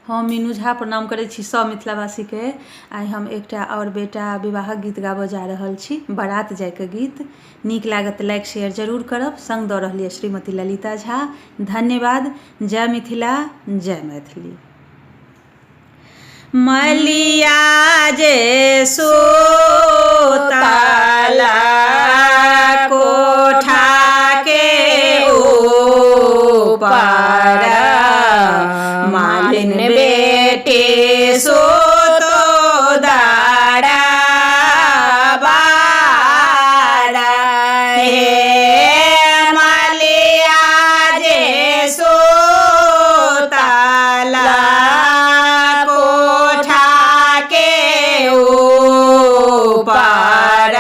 हम मीनू झा प्रणाम करै छी सब मिथिलावासी के। आइ हम एकटा और बेटा विवाहक गीत गाबऽ जा रहल छी, बारात जायके गीत। नीक लागत तऽ लाइक शेयर जरूर करब। संग दऽ रहल यऽ श्रीमती ललिता झा। धन्यवाद। जय मिथिला, जय मैथिली। मलिया जे सोतला कोठा के ऊपर, मालिन बेटे सोतो दाड़ा बाड़ा। हे मलिया जे सोतला कोठा के ऊपर,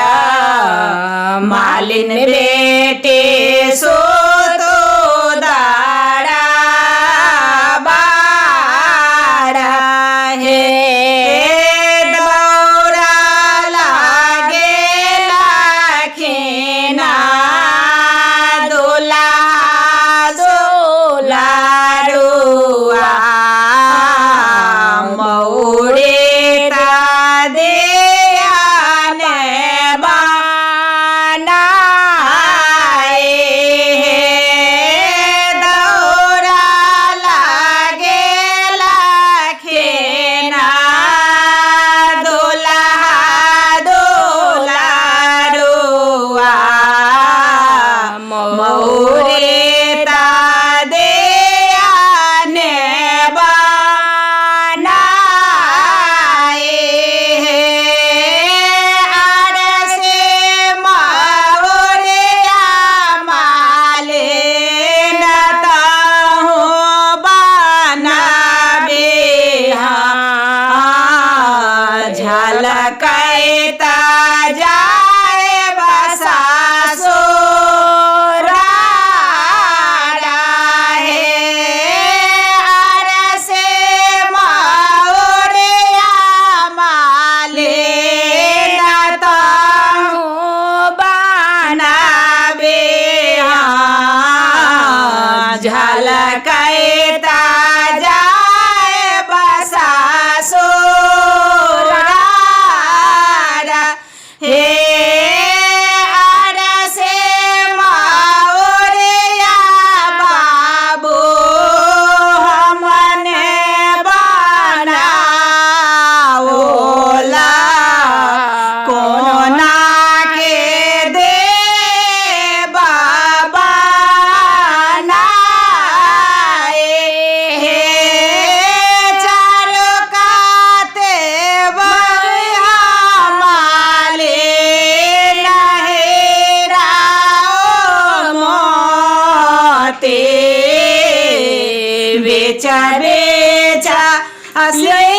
मालिन बेटे सोतो दाड़ा बाड़ा। हे दौरा लागे लाखिना दुला दुलारुआ, मौरे ता देयाने बनाए। दौरा लागे लाखिना दुला दुलारुआ, मौरे ता देयाने बनाए। आरे से मौरिया मालिन ताहू बनाबे, झलकैता जाए बसासुराड़ा। हे आरे से मौरिया मालिन ताहू बनाबे, झलकैता जाए बसासुराड़ा। हे आरे से मौरिया बाबू हमने बनाओला, कोना के दे बाबा नाए। हे चारो काते बरिया मालिन हेराओ मोते, बेचा बेचा असली